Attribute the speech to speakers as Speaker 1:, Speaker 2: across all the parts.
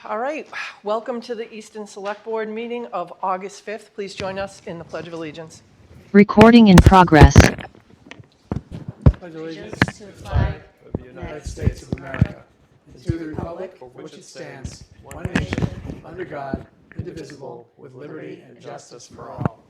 Speaker 1: All right, welcome to the Easton Select Board meeting of August 5th. Please join us in the Pledge of Allegiance.
Speaker 2: Recording in progress.
Speaker 3: Pledge allegiance to the flag of the United States of America and to the republic for which it stands, one nation, under God, indivisible, with liberty and justice for all.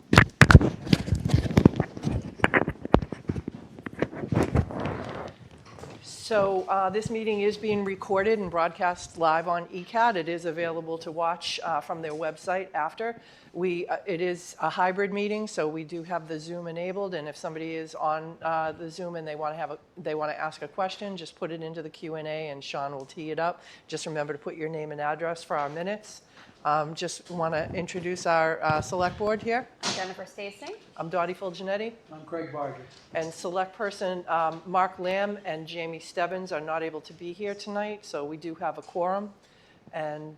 Speaker 1: So this meeting is being recorded and broadcast live on ECAT. It is available to watch from their website after. It is a hybrid meeting, so we do have the Zoom enabled, and if somebody is on the Zoom and they want to ask a question, just put it into the Q&A and Sean will tee it up. Just remember to put your name and address for our minutes. Just want to introduce our select board here.
Speaker 4: I'm Jennifer Stacey.
Speaker 1: I'm Dottie Fulgenetti.
Speaker 3: I'm Craig Barger.
Speaker 1: And select person Mark Lamb and Jamie Stebbins are not able to be here tonight, so we do have a quorum. And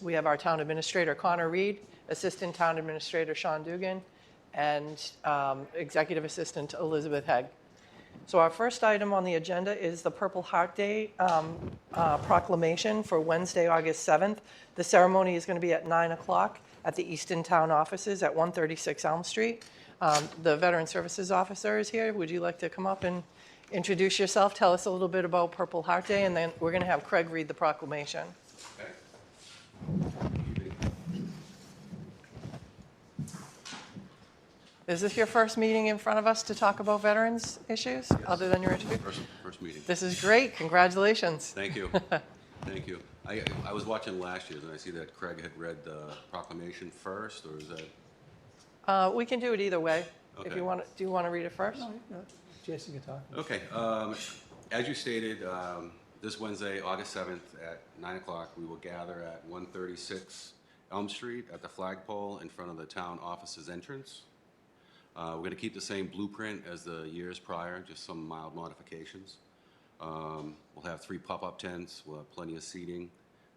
Speaker 1: we have our town administrator, Connor Reed, assistant town administrator, Sean Dugan, and executive assistant, Elizabeth Hegg. So our first item on the agenda is the Purple Heart Day proclamation for Wednesday, August 7th. The ceremony is going to be at 9 o'clock at the Easton Town offices at 136 Elm Street. The Veteran Services Officer is here. Would you like to come up and introduce yourself? Tell us a little bit about Purple Heart Day, and then we're going to have Craig read the proclamation.
Speaker 5: Okay.
Speaker 1: Is this your first meeting in front of us to talk about veterans issues,
Speaker 5: Yes.
Speaker 1: other than your interview?
Speaker 5: First meeting.
Speaker 1: This is great. Congratulations.
Speaker 5: Thank you. Thank you. I was watching last year's, and I see that Craig had read the proclamation first, or is that?
Speaker 1: We can do it either way. If
Speaker 5: Okay.
Speaker 1: you want, do you want to read it first?
Speaker 3: No, Jason can talk.
Speaker 5: Okay. As you stated, this Wednesday, August 7th at 9 o'clock, we will gather at 136 Elm Street at the flagpole in front of the town offices entrance. We're going to keep the same blueprint as the years prior, just some mild modifications. We'll have 3 pop-up tents. We'll have plenty of seating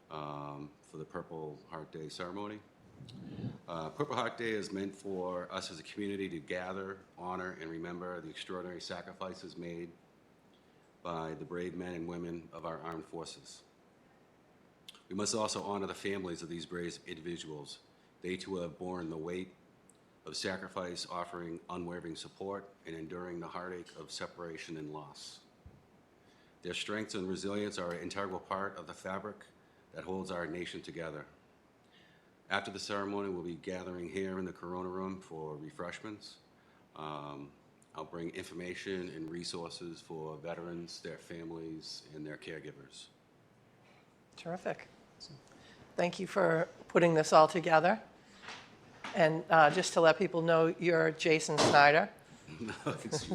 Speaker 5: for the Purple Heart Day ceremony. Purple Heart Day is meant for us as a community to gather, honor, and remember the extraordinary sacrifices made by the brave men and women of our armed forces. We must also honor the families of these brave individuals. They too have borne the weight of sacrifice, offering unwavering support and enduring the heartache of separation and loss. Their strength and resilience are an integral part of the fabric that holds our nation together. After the ceremony, we'll be gathering here in the Corona Room for refreshments. I'll bring information and resources for veterans, their families, and their caregivers.
Speaker 1: Terrific. Thank you for putting this all together. And just to let people know, you're Jason Snyder.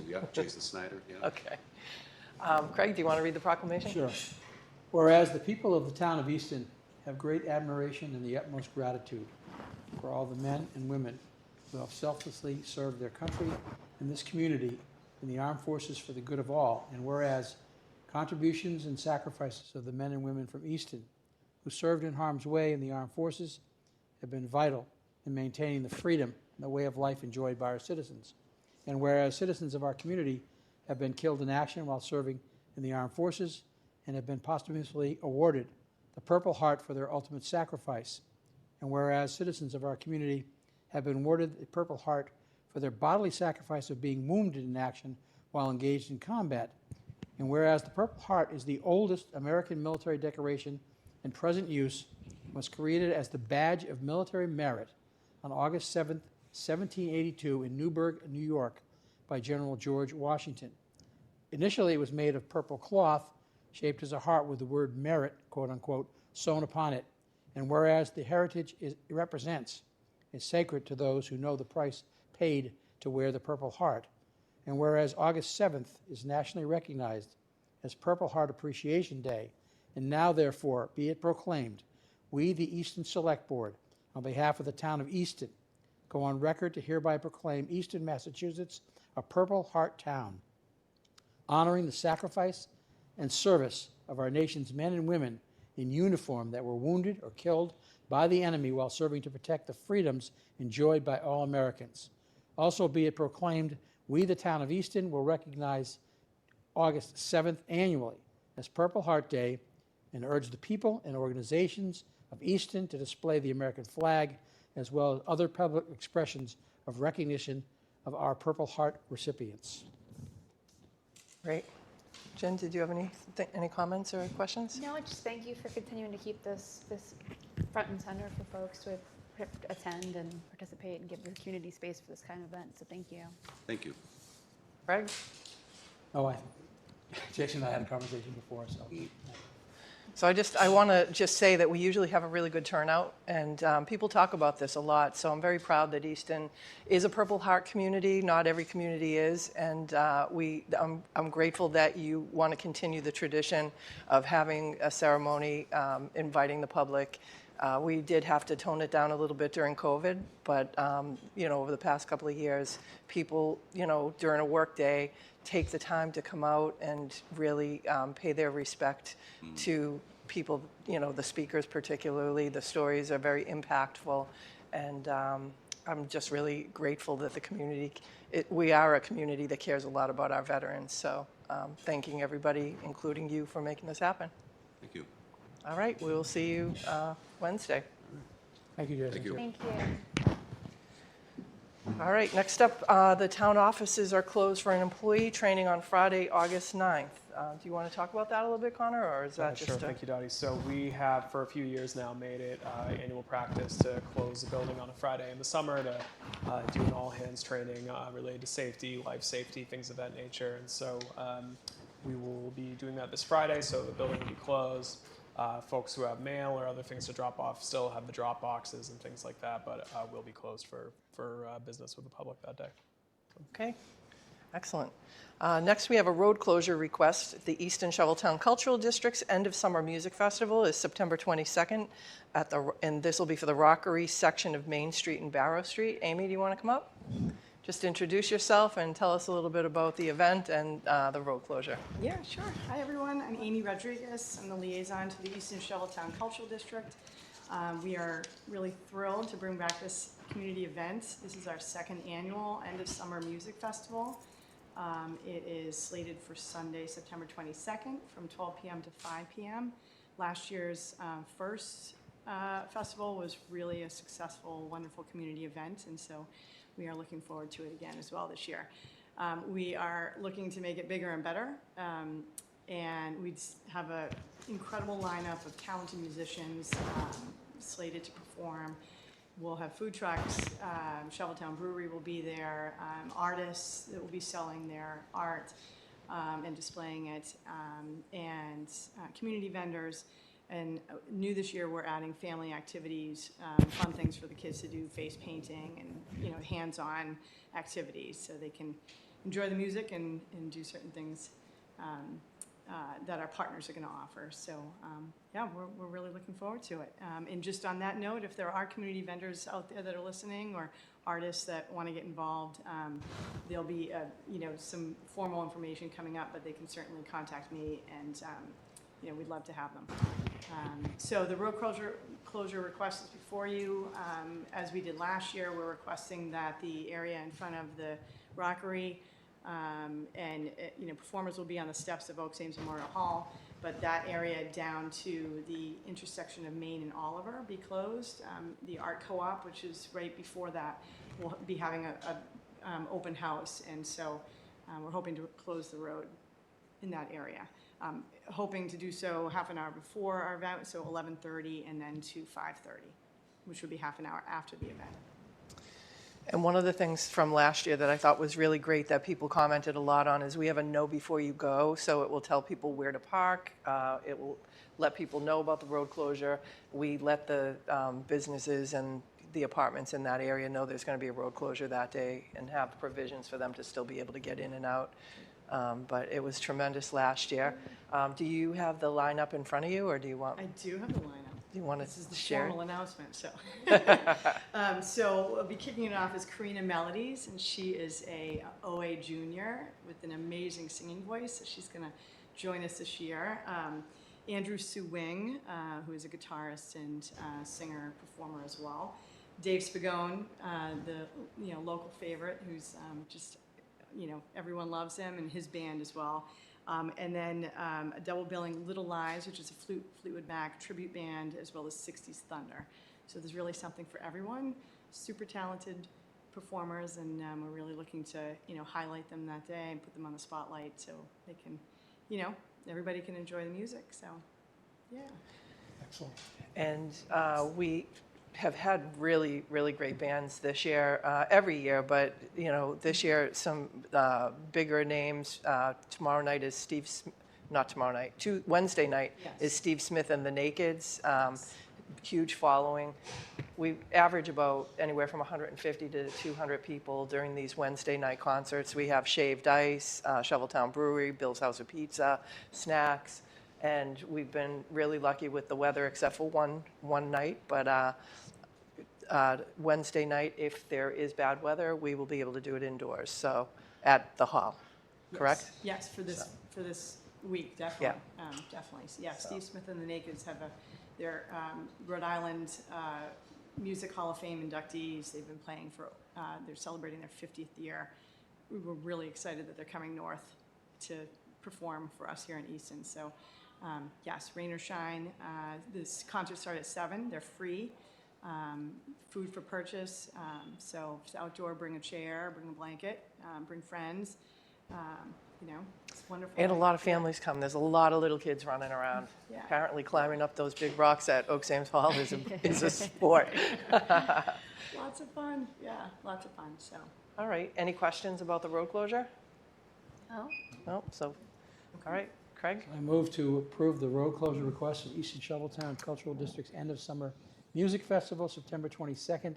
Speaker 5: Yeah, Jason Snyder. Yeah.
Speaker 1: Okay. Craig, do you want to read the proclamation?
Speaker 3: Sure. Whereas the people of the town of Easton have great admiration and the utmost gratitude for all the men and women who have selflessly served their country and this community in the armed forces for the good of all, and whereas contributions and sacrifices of the men and women from Easton who served in harm's way in the armed forces have been vital in maintaining the freedom and the way of life enjoyed by our citizens, and whereas citizens of our community have been killed in action while serving in the armed forces and have been posthumously awarded the Purple Heart for their ultimate sacrifice, and whereas citizens of our community have been awarded the Purple Heart for their bodily sacrifice of being wounded in action while engaged in combat, and whereas the Purple Heart is the oldest American military decoration in present use, was created as the badge of military merit on August 7, 1782 in Newburgh, New York, by General George Washington. Initially, it was made of purple cloth, shaped as a heart with the word merit, quote unquote, sewn upon it. And whereas the heritage it represents is sacred to those who know the price paid to wear the Purple Heart, and whereas August 7th is nationally recognized as Purple Heart Appreciation Day, and now therefore be it proclaimed, we, the Easton Select Board, on behalf of the town of Easton, go on record to hereby proclaim Easton, Massachusetts, a Purple Heart town, honoring the sacrifice and service of our nation's men and women in uniform that were wounded or killed by the enemy while serving to protect the freedoms enjoyed by all Americans. Also be it proclaimed, we, the town of Easton, will recognize August 7th annually as Purple Heart Day and urge the people and organizations of Easton to display the American flag as well as other public expressions of recognition of our Purple Heart recipients.
Speaker 1: Great. Jen, did you have any comments or questions?
Speaker 4: No, just thank you for continuing to keep this front and center for folks to attend and participate and give the community space for this kind of event. So thank you.
Speaker 5: Thank you.
Speaker 1: Greg?
Speaker 3: Oh, Jason and I had a conversation before, so.
Speaker 1: So I want to just say that we usually have a really good turnout, and people talk about this a lot. So I'm very proud that Easton is a Purple Heart community. Not every community is, and I'm grateful that you want to continue the tradition of having a ceremony, inviting the public. We did have to tone it down a little bit during COVID, but over the past couple of years, people, during a work day, take the time to come out and really pay their respect to people, the speakers particularly. The stories are very impactful, and I'm just really grateful that the community, we are a community that cares a lot about our veterans. So thanking everybody, including you, for making this happen.
Speaker 5: Thank you.
Speaker 1: All right, we will see you Wednesday.
Speaker 3: Thank you, Jason.
Speaker 5: Thank you.
Speaker 4: Thank you.
Speaker 1: All right, next up, the town offices are closed for an employee training on Friday, August 9th. Do you want to talk about that a little bit, Connor, or is that
Speaker 6: Sure,
Speaker 1: just
Speaker 6: thank you, Dottie. So we have, for a few years now, made it annual practice to close the building on a Friday in the summer to do an all-hands training related to safety, life safety, things of that nature. And so we will be doing that this Friday, so the building will be closed. Folks who have mail or other things to drop off still have the drop boxes and things like that, but will be closed for business with the public that day.
Speaker 1: Okay, excellent. Next, we have a road closure request. The Easton Shoveltown Cultural District's End of Summer Music Festival is September 22nd, and this will be for the Rockery section of Main Street and Barrow Street. Amy, do you want to come up? Just introduce yourself and tell us a little bit about the event and the road closure.
Speaker 7: Yeah, sure. Hi, everyone. I'm Amy Rodriguez. I'm the liaison to the Easton Shoveltown Cultural District. We are really thrilled to bring back this community event. This is our second annual End of Summer Music Festival. It is slated for Sunday, September 22nd from 12 p.m. to 5 p.m. Last year's first festival was really a successful, wonderful community event, and so we are looking forward to it again as well this year. We are looking to make it bigger and better, and we have an incredible lineup of talented musicians slated to perform. We'll have food trucks, Shoveltown Brewery will be there, artists that will be selling their art and displaying it, and community vendors. And new this year, we're adding family activities, fun things for the kids to do, face painting and hands-on activities, so they can enjoy the music and do certain things that our partners are going to offer. So yeah, we're really looking forward to it. And just on that note, if there are community vendors out there that are listening or artists that want to get involved, there'll be some formal information coming up, but they can certainly contact me, and we'd love to have them. So the road closure request is before you. As we did last year, we're requesting that the area in front of the Rockery performers will be on the steps of Oaks Ames Memorial Hall, but that area down to the intersection of Main and Oliver be closed. The Art Co-op, which is right before that, will be having a open house, and so we're hoping to close the road in that area. Hoping to do so half an hour before our event, so 11:30, and then to 5:30, which would be half an hour after the event.
Speaker 1: And one of the things from last year that I thought was really great that people commented a lot on is we have a know before you go, so it will tell people where to park. It will let people know about the road closure. We let the businesses and the apartments in that area know there's going to be a road closure that day and have provisions for them to still be able to get in and out. But it was tremendous last year. Do you have the lineup in front of you, or do you want?
Speaker 7: I do have the lineup.
Speaker 1: Do you want
Speaker 7: This is
Speaker 1: to
Speaker 7: the
Speaker 1: share?
Speaker 7: formal announcement. So, so we'll be kicking it off as Karina Melodies, and she is a OA junior with an amazing singing voice. So she's going to join us this year. Andrew Suwing, who is a guitarist and singer performer as well. Dave Spagone, the local favorite, who's just everyone loves him, and his band as well. And then a double billing Little Lies, which is a Fleetwood Mac tribute band, as well as 60s Thunder. So there's really something for everyone. Super talented performers, and we're really looking to, highlight them that day and put them on the spotlight so they can, everybody can enjoy the music. So, yeah.
Speaker 3: Excellent.
Speaker 1: And we have had really, really great bands this year, every year, but, this year, some bigger names. Tomorrow night is not tomorrow night, Wednesday night
Speaker 7: Yes.
Speaker 1: is Steve Smith and the Nakeds. Huge following. We average about anywhere from 150 to 200 people during these Wednesday night concerts. We have Shaved Ice, Shoveltown Brewery, Bill's House of Pizza, snacks, and we've been really lucky with the weather except for one night. But Wednesday night, if there is bad weather, we will be able to do it indoors, so at the hall, correct?
Speaker 7: Yes, for this week, definitely. Definitely. So, yeah, Steve Smith and the Nakeds have their Rhode Island Music Hall of Fame inductees. They've been playing they're celebrating their 50th year. We were really excited that they're coming north to perform for us here in Easton. So, yes, rain or shine. This concert starts at 7. They're free. Food for purchase. So if it's outdoor, bring a chair, bring a blanket, bring friends. It's wonderful.
Speaker 1: And a lot of families come. There's a lot of little kids running around.
Speaker 7: Yeah.
Speaker 1: Apparently climbing up those big rocks at Oak Sam's Hall is a sport.
Speaker 7: Lots of fun. Yeah, lots of fun. So,
Speaker 1: All right, any questions about the road closure?
Speaker 4: Oh,
Speaker 1: No, so, all right, Craig?
Speaker 3: I move to approve the road closure request of Easton Shoveltown Cultural District's End of Summer Music Festival, September 22nd,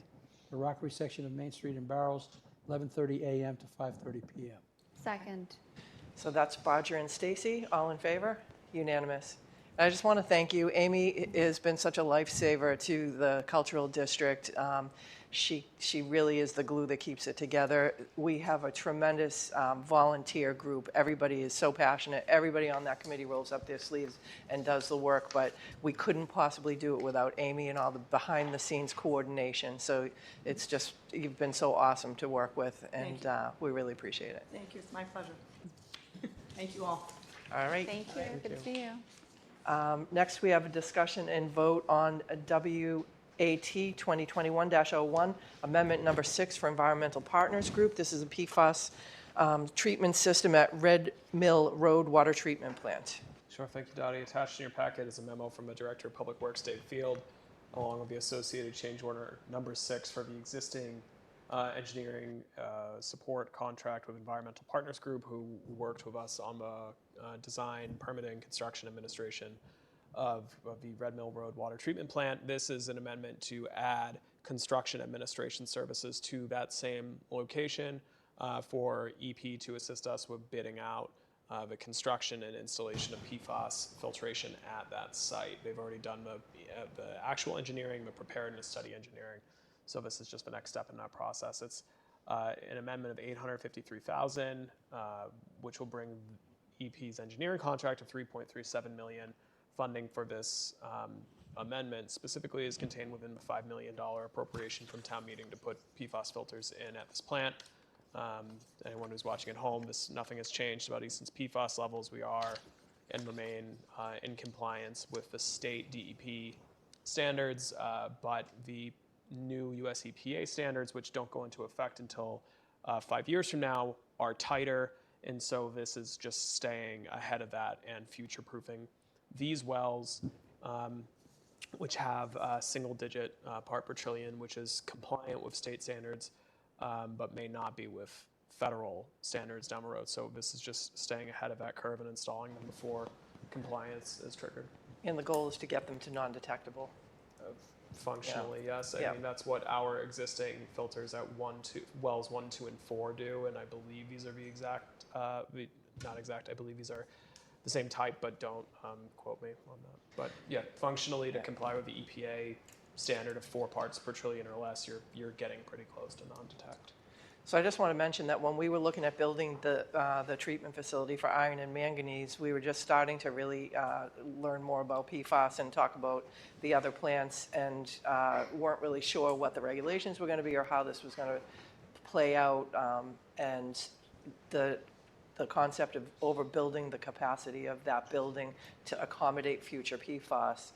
Speaker 3: the Rockery section of Main Street in Barrows, 11:30 a.m. to 5:30 p.m.
Speaker 4: second.
Speaker 1: So that's Bodger and Stacy, all in favor? Unanimous. And I just want to thank you. Amy has been such a lifesaver to the cultural district. She really is the glue that keeps it together. We have a tremendous volunteer group. Everybody is so passionate. Everybody on that committee rolls up their sleeves and does the work, but we couldn't possibly do it without Amy and all the behind-the-scenes coordination. So it's just, you've been so awesome to work with, and we really appreciate it.
Speaker 7: thank you. It's my pleasure. Thank you all.
Speaker 1: All right.
Speaker 4: Thank you. Good to see you.
Speaker 1: Next, we have a discussion and vote on WAT 2021-01, Amendment Number 6 for Environmental Partners Group. This is a PFAS treatment system at Red Mill Road Water Treatment Plant.
Speaker 6: Sure, thank you, Dottie. Attached in your packet is a memo from the Director of Public Works, Dave Field, along with the associated change order number 6 for the existing engineering support contract with Environmental Partners Group, who worked with us on the design, permitting, construction, administration of the Red Mill Road Water Treatment Plant. This is an amendment to add construction administration services to that same location for EP to assist us with bidding out the construction and installation of PFAS filtration at that site. They've already done the actual engineering, the preparedness study engineering. So this is just the next step in that process. It's an amendment of $853,000, which will bring EP's engineering contract to $3.37 million. Funding for this amendment specifically is contained within the $5 million appropriation from town meeting to put PFAS filters in at this plant. Anyone who's watching at home, nothing has changed about Easton's PFAS levels. We are and remain in compliance with the state DEP standards, but the new US EPA standards, which don't go into effect until 5 years from now, are tighter. And so this is just staying ahead of that and future-proofing these wells, which have a single-digit part per trillion, which is compliant with state standards, but may not be with federal standards down the road. So this is just staying ahead of that curve and installing them before compliance is triggered.
Speaker 1: And the goal is to get them to non-detectable.
Speaker 6: Functionally, yes. I
Speaker 1: Yeah.
Speaker 6: mean, that's what our existing filters at wells 1, 2, and 4 do, and I believe these are the exact, not exact, I believe these are the same type, but don't quote me on that. But yeah, functionally to comply with the EPA standard of 4 parts per trillion or less, you're getting pretty close to non-detect.
Speaker 1: So I just want to mention that when we were looking at building the treatment facility for iron and manganese, we were just starting to really learn more about PFAS and talk about the other plants, and weren't really sure what the regulations were going to be or how this was going to play out. And the the concept of overbuilding the capacity of that building to accommodate future PFAS.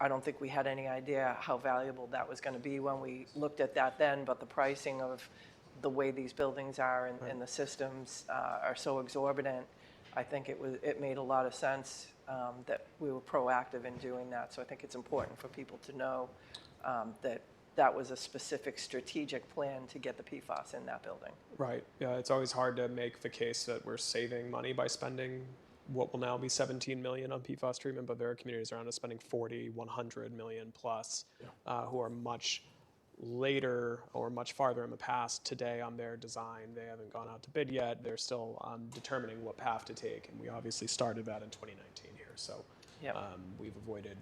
Speaker 1: I don't think we had any idea how valuable that was going to be when we looked at that then, but the pricing of the way these buildings are and the systems are so exorbitant, I think it made a lot of sense that we were proactive in doing that. So I think it's important for people to know that that was a specific strategic plan to get the PFAS in that building.
Speaker 6: Right. Yeah, it's always hard to make the case that we're saving money by spending what will now be 17 million on PFAS treatment, but there are communities around us spending 40, 100 million plus, who are much later or much farther in the past today on their design. They haven't gone out to bid yet. They're still determining what path to take, and we obviously started that in 2019 here. So
Speaker 1: Yep.
Speaker 6: we've avoided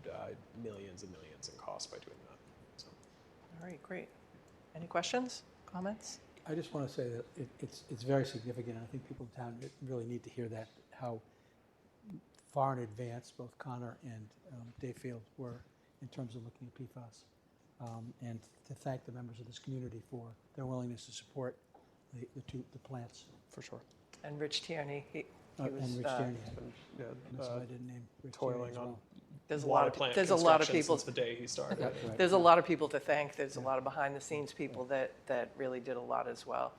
Speaker 6: millions and millions in costs by doing that. So.
Speaker 1: All right, great. Any questions, comments?
Speaker 3: I just want to say that it's very significant. I think people in town really need to hear that, how far in advance both Connor and Dayfield were in terms of looking at PFAS. And to thank the members of this community for their willingness to support the plants.
Speaker 6: For sure.
Speaker 1: And Rich Tierney, he was,
Speaker 3: And Rich Tierney,
Speaker 6: Yeah,
Speaker 3: that's why I didn't name Rich Tierney
Speaker 6: toiling
Speaker 3: as
Speaker 6: on
Speaker 3: well.
Speaker 1: there's a
Speaker 6: water
Speaker 1: lot of,
Speaker 6: plant
Speaker 1: there's a lot of
Speaker 6: construction
Speaker 1: people,
Speaker 6: since the day he started.
Speaker 3: That's right.
Speaker 1: there's a lot of people to thank. There's a lot of behind the scenes people that really did a lot as well.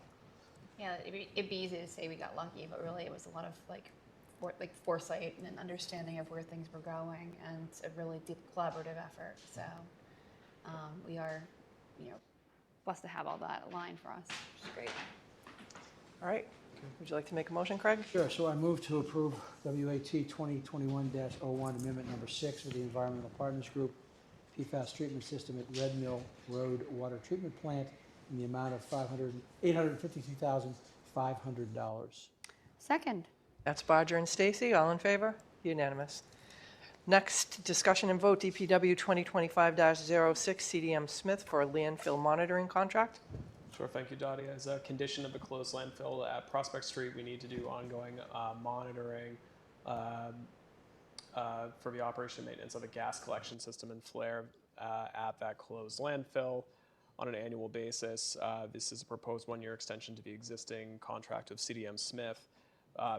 Speaker 4: Yeah, it'd be easy to say we got lucky, but really it was a lot of foresight and an understanding of where things were going, and a really deep collaborative effort. So we are, blessed to have all that aligned for us, which is great.
Speaker 1: All right, would you like to make a motion, Craig?
Speaker 3: Sure, so I move to approve WAT 2021-01, Amendment Number 6 for the Environmental Partners Group PFAS treatment system at Red Mill Road Water Treatment Plant in the amount of $852,500.
Speaker 4: Second.
Speaker 1: That's Bodger and Stacy, all in favor? Unanimous. Next, discussion and vote DPW 2025-06 CDM Smith for a landfill monitoring contract.
Speaker 6: Sure, thank you, Dottie. As a condition of the closed landfill at Prospect Street, we need to do ongoing monitoring for the operation and maintenance of the gas collection system and flare at that closed landfill on an annual basis. This is a proposed one-year extension to the existing contract of CDM Smith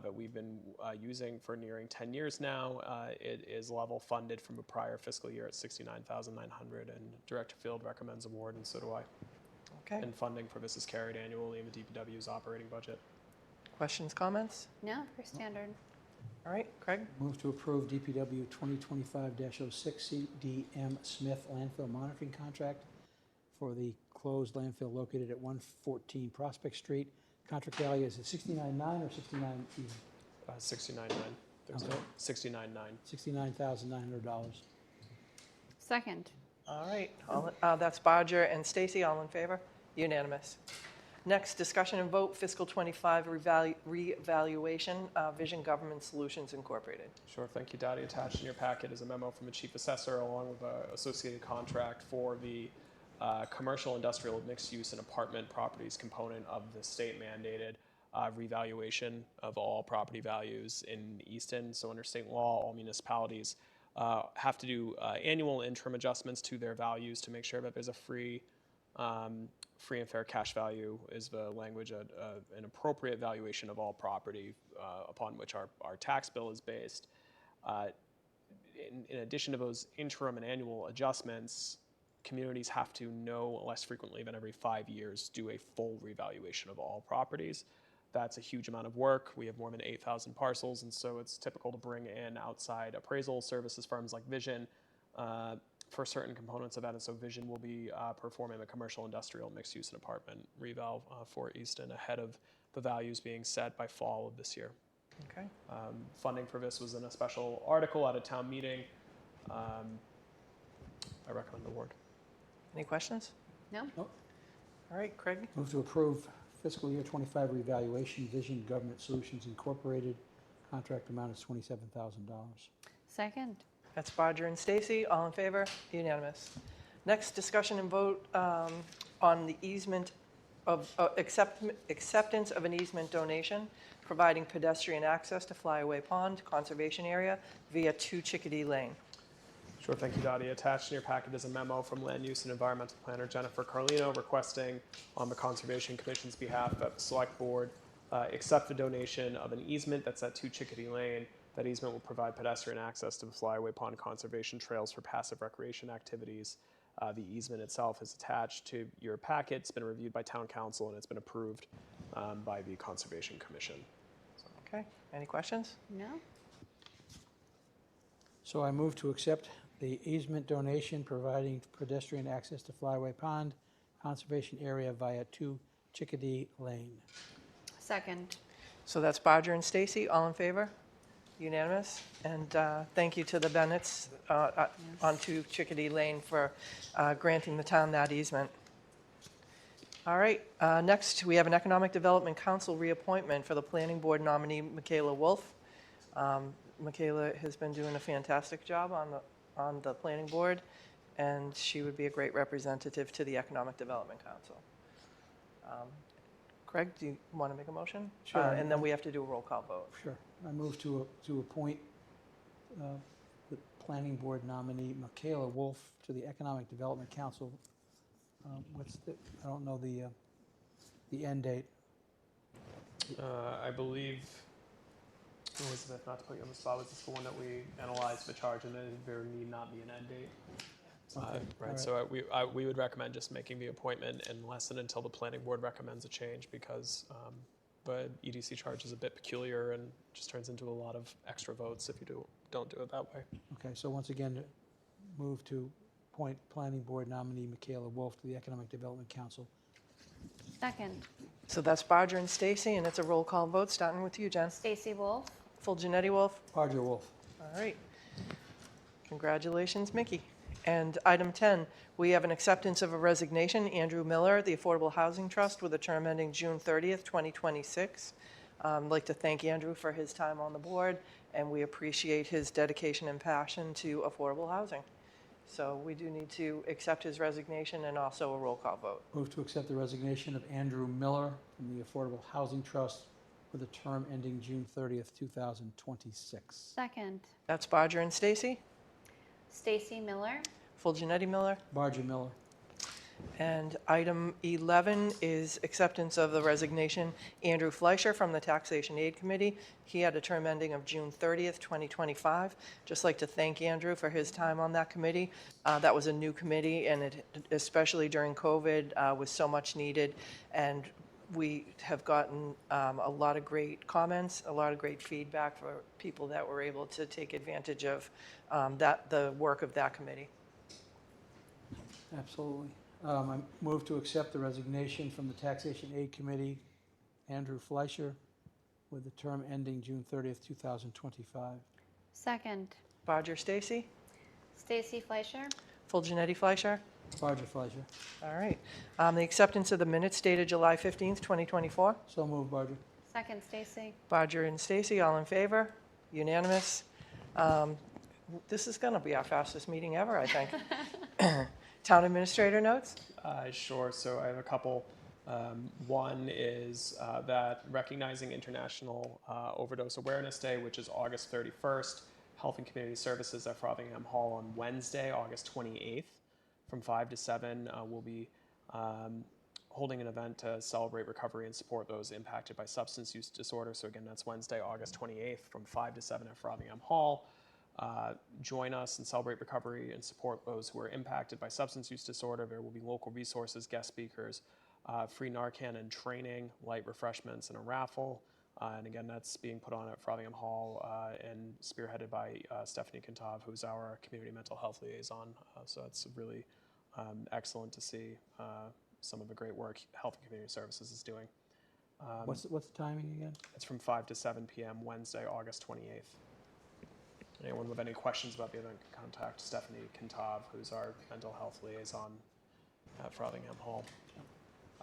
Speaker 6: that we've been using for nearing 10 years now. It is level funded from a prior fiscal year at $69,900, and Director Field recommends award, and so do I.
Speaker 1: Okay,
Speaker 6: And funding for this is carried annually in the DPW's operating budget.
Speaker 1: questions, comments?
Speaker 4: No, for standard.
Speaker 1: All right, Craig?
Speaker 3: Move to approve DPW 2025-06 CDM Smith landfill monitoring contract for the closed landfill located at 114 Prospect Street. Contract value is at $69,900 or $69,000?
Speaker 6: 69.9. There's
Speaker 3: Okay.
Speaker 6: a 69.9.
Speaker 3: $69,900.
Speaker 4: Second.
Speaker 1: All right, that's Bodger and Stacy, all in favor? Unanimous. Next, discussion and vote fiscal 25 reevaluation, Vision Government Solutions Incorporated.
Speaker 6: Sure, thank you, Dottie. Attached in your packet is a memo from the Chief Assessor along with an associated contract for the commercial, industrial, mixed-use, and apartment properties component of the state-mandated revaluation of all property values in Easton. So under state law, all municipalities have to do annual interim adjustments to their values to make sure that there's a free and fair cash value is the language, an appropriate valuation of all property upon which our tax bill is based. In addition to those interim and annual adjustments, communities have to no less frequently than every 5 years do a full revaluation of all properties. That's a huge amount of work. We have more than 8,000 parcels, and so it's typical to bring in outside appraisal services firms like Vision for certain components of that. And so Vision will be performing the commercial, industrial, mixed-use, and apartment reval for Easton ahead of the values being set by fall of this year.
Speaker 1: Okay,
Speaker 6: Funding for this was in a special article at a town meeting. I recommend award.
Speaker 1: any questions?
Speaker 4: No?
Speaker 1: All right, Craig?
Speaker 3: Move to approve fiscal year 25 revaluation, Vision Government Solutions Incorporated. Contract amount is $27,000.
Speaker 4: Second.
Speaker 1: That's Bodger and Stacy, all in favor? Unanimous. Next, discussion and vote on the easement of, acceptance of an easement donation, providing pedestrian access to Flyaway Pond Conservation Area via 2 Chickadee Lane.
Speaker 6: Sure, thank you, Dottie. Attached in your packet is a memo from Land Use and Environmental Planner Jennifer Carlino requesting on the Conservation Commission's behalf that the Select Board accept the donation of an easement that's at 2 Chickadee Lane. That easement will provide pedestrian access to the Flyaway Pond Conservation Trails for passive recreation activities. The easement itself is attached to your packet. It's been reviewed by Town Council and it's been approved by the Conservation Commission.
Speaker 1: Okay, any questions?
Speaker 4: No?
Speaker 3: So I move to accept the easement donation providing pedestrian access to Flyaway Pond Conservation Area via 2 Chickadee Lane.
Speaker 4: Second.
Speaker 1: So that's Bodger and Stacy, all in favor? Unanimous? And thank you to the Bennetts on 2 Chickadee Lane for granting the town that easement. All right, next, we have an Economic Development Council reappointment for the Planning Board nominee, Michaela Wolf. Michaela has been doing a fantastic job on the Planning Board, and she would be a great representative to the Economic Development Council. Craig, do you want to make a motion?
Speaker 3: Sure.
Speaker 1: And then we have to do a roll call vote.
Speaker 3: Sure. I move to appoint the Planning Board nominee Michaela Wolf to the Economic Development Council. I don't know the end date.
Speaker 6: I believe, Elizabeth, not to put you on the spot, was this the one that we analyzed the charge and then there need not be an end date?
Speaker 3: Okay, all
Speaker 6: Right,
Speaker 3: right.
Speaker 6: so we would recommend just making the appointment unless and until the planning board recommends a change because the EDC charge is a bit peculiar and just turns into a lot of extra votes if you don't do it that way.
Speaker 3: Okay, so once again, move to appoint Planning Board nominee Michaela Wolf to the Economic Development Council.
Speaker 4: Second.
Speaker 1: So that's Bodger and Stacy, and it's a roll call vote, starting with you, Jen.
Speaker 4: Stacy Wolf.
Speaker 1: Full Janetti Wolf?
Speaker 3: Barger Wolf.
Speaker 1: All right. Congratulations, Mickey. And item 10, we have an acceptance of a resignation, Andrew Miller, the Affordable Housing Trust, with a term ending June 30th, 2026. I'd like to thank Andrew for his time on the board, and we appreciate his dedication and passion to affordable housing. So we do need to accept his resignation and also a roll call vote.
Speaker 3: Move to accept the resignation of Andrew Miller from the Affordable Housing Trust with a term ending June 30th, 2026.
Speaker 4: Second.
Speaker 1: That's Bodger and Stacy.
Speaker 4: Stacy Miller.
Speaker 1: Full Janetti Miller.
Speaker 3: Barger Miller.
Speaker 1: And item 11 is acceptance of the resignation, Andrew Fleischer from the Taxation Aid Committee. He had a term ending of June 30th, 2025. Just like to thank Andrew for his time on that committee. That was a new committee, and it, especially during COVID, was so much needed. And we have gotten a lot of great comments, a lot of great feedback for people that were able to take advantage of the work of that committee.
Speaker 3: Absolutely. I move to accept the resignation from the Taxation Aid Committee, Andrew Fleischer, with the term ending June 30th, 2025.
Speaker 4: Second.
Speaker 1: Bodger Stacy.
Speaker 4: Stacy Fleischer.
Speaker 1: Full Janetti Fleischer.
Speaker 3: Barger Fleischer.
Speaker 1: All right. The acceptance of the minutes dated July 15th, 2024.
Speaker 3: So moved, Barger.
Speaker 4: Second. Stacy.
Speaker 1: Bodger and Stacy, all in favor? Unanimous. This is going to be our fastest meeting ever, I think. Town administrator notes?
Speaker 6: Sure, so I have a couple. One is that recognizing International Overdose Awareness Day, which is August 31st, Health and Community Services at Frothingham Hall on Wednesday, August 28th, from 5 to 7. We'll be holding an event to celebrate recovery and support those impacted by substance use disorder. So again, that's Wednesday, August 28th, from 5 to 7 at Frothingham Hall. Join us and celebrate recovery and support those who are impacted by substance use disorder. There will be local resources, guest speakers, free Narcan and training, light refreshments, and a raffle. And again, that's being put on at Frothingham Hall and spearheaded by Stephanie Kantov, who's our community mental health liaison. So it's really excellent to see some of the great work Health and Community Services is doing.
Speaker 3: What's the timing again?
Speaker 6: It's from 5 to 7 p.m. Wednesday, August 28th. Anyone with any questions about the event can contact Stephanie Kantov, who's our mental health liaison at Frothingham Hall.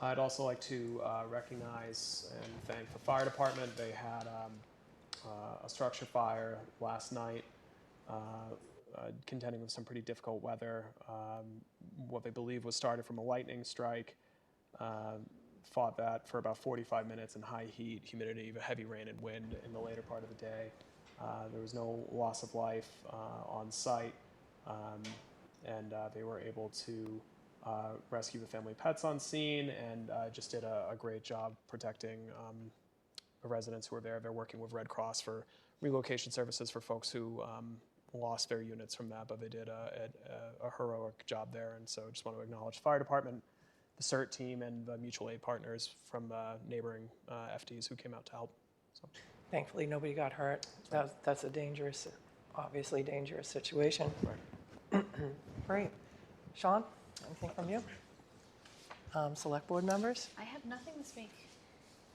Speaker 6: I'd also like to recognize and thank the fire department. They had a structure fire last night, contending with some pretty difficult weather. What they believe was started from a lightning strike. Fought that for about 45 minutes in high heat, humidity, heavy rain and wind in the later part of the day. There was no loss of life on site, and they were able to rescue the family pets on scene and just did a great job protecting residents who are there. They're working with Red Cross for relocation services for folks who lost their units from that, but they did a heroic job there. And so I just want to acknowledge the fire department, the CERT team, and the mutual aid partners from neighboring FDs who came out to help. So.
Speaker 1: Thankfully, nobody got hurt. That's a dangerous, obviously dangerous situation.
Speaker 6: Right.
Speaker 1: Great. Sean, anything from you? Select board members?
Speaker 4: I have nothing this week.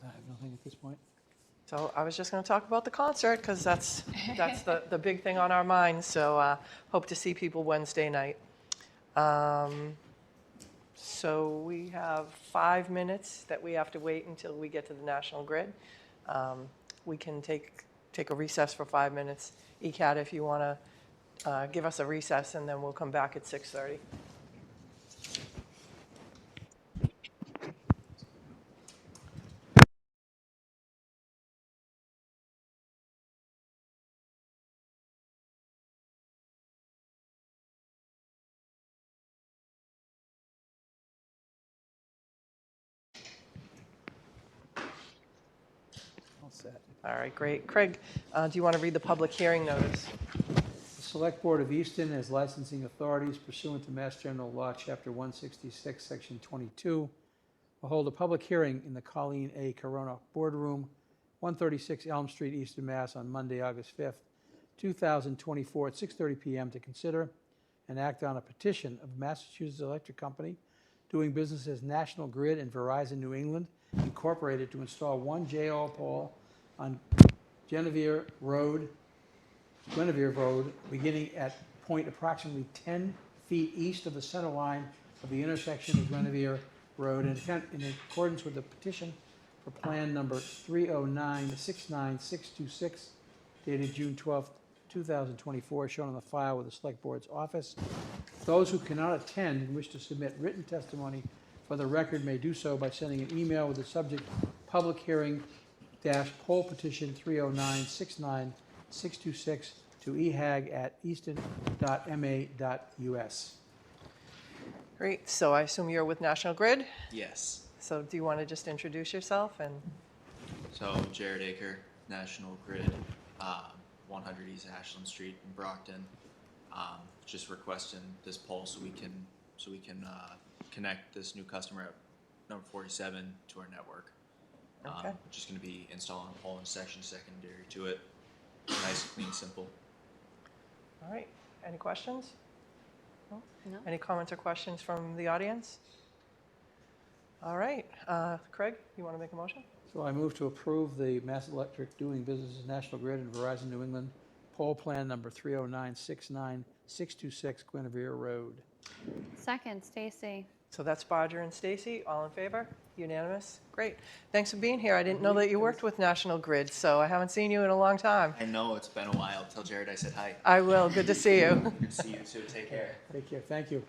Speaker 3: I have nothing at this point.
Speaker 1: So I was just going to talk about the concert because that's the big thing on our minds. So hope to see people Wednesday night. So we have 5 minutes that we have to wait until we get to the National Grid. We can take a recess for 5 minutes. ECAT, if you want to give us a recess, and then we'll come back at 6:30.
Speaker 3: All set.
Speaker 1: All right, great. Craig, do you want to read the public hearing notice?
Speaker 3: The Select Board of Easton, as licensing authorities pursuant to Mass General Law, Chapter 166, Section 22, will hold a public hearing in the Colleen A. Corona Boardroom, 136 Elm Street, Easton, Mass. On Monday, August 5th, 2024, at 6:30 p.m. to consider and act on a petition of Massachusetts Electric Company doing business as National Grid and Verizon New England Incorporated to install one JO pole on Guinevere Road, beginning at point approximately 10 feet east of the center line of the intersection of Guinevere Road, in accordance with the petition for Plan Number 309-69626, dated June 12, 2024, shown on the file with the Select Board's office. Those who cannot attend and wish to submit written testimony for the record may do so by sending an email with the subject public hearing poll petition 309-69626 to ehag@easton.ma.us.
Speaker 1: Great. So I assume you're with National Grid.
Speaker 8: Yes.
Speaker 1: So do you want to just introduce yourself? And
Speaker 8: So Jared Aker, National Grid, 100 East Ashland Street in Brockton. Just requesting this pole so we can connect this new customer at number 47 to our network.
Speaker 1: Okay.
Speaker 8: Just going to be installing a pole and section secondary to it. Nice, clean, simple.
Speaker 1: all right. Any questions? No?
Speaker 4: No?
Speaker 1: Any comments or questions from the audience? All right. Craig, you want to make a motion?
Speaker 3: So I move to approve the Mass Electric doing business as National Grid and Verizon New England poll plan number 309-69626 Guinevere Road.
Speaker 4: Second, Stacy.
Speaker 1: So that's Barger and Stacy. All in favor? Unanimous? Great. Thanks for being here. I didn't know that you worked with National Grid, so I haven't seen you in a long time.
Speaker 8: I know it's been a while. Tell Jared I said hi.
Speaker 1: I will. Good to see you.
Speaker 8: Good to see you too. Take care.
Speaker 3: Take care. Thank you.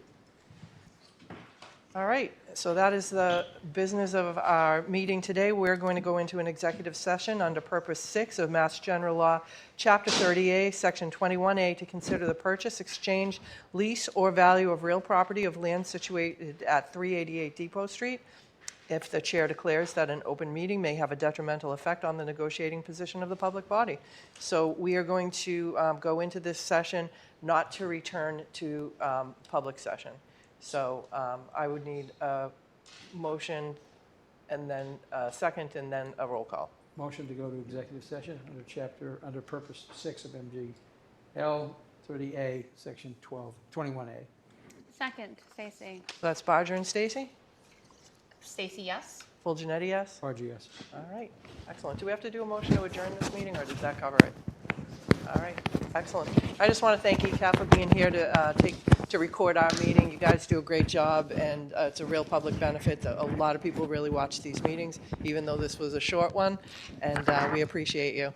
Speaker 1: All right, so that is the business of our meeting today. We're going to go into an executive session under Purpose 6 of Mass General Law, Chapter 30A, Section 21A, to consider the purchase, exchange, lease, or value of real property of land situated at 388 Depot Street, if the chair declares that an open meeting may have a detrimental effect on the negotiating position of the public body. So we are going to go into this session not to return to public session. So I would need a motion and then a second and then a roll call.
Speaker 3: Motion to go to executive session under Purpose 6 of MGL 30A, Section 21A.
Speaker 4: Second, Stacy.
Speaker 1: So that's Barger and Stacy.
Speaker 4: Stacy, yes?
Speaker 1: Full Janetti, yes?
Speaker 3: RGS.
Speaker 1: All right, excellent. Do we have to do a motion to adjourn this meeting, or does that cover it? All right, excellent. I just want to thank ECAT for being here to record our meeting. You guys do a great job, and it's a real public benefit. A lot of people really watch these meetings, even though this was a short one, and we appreciate you.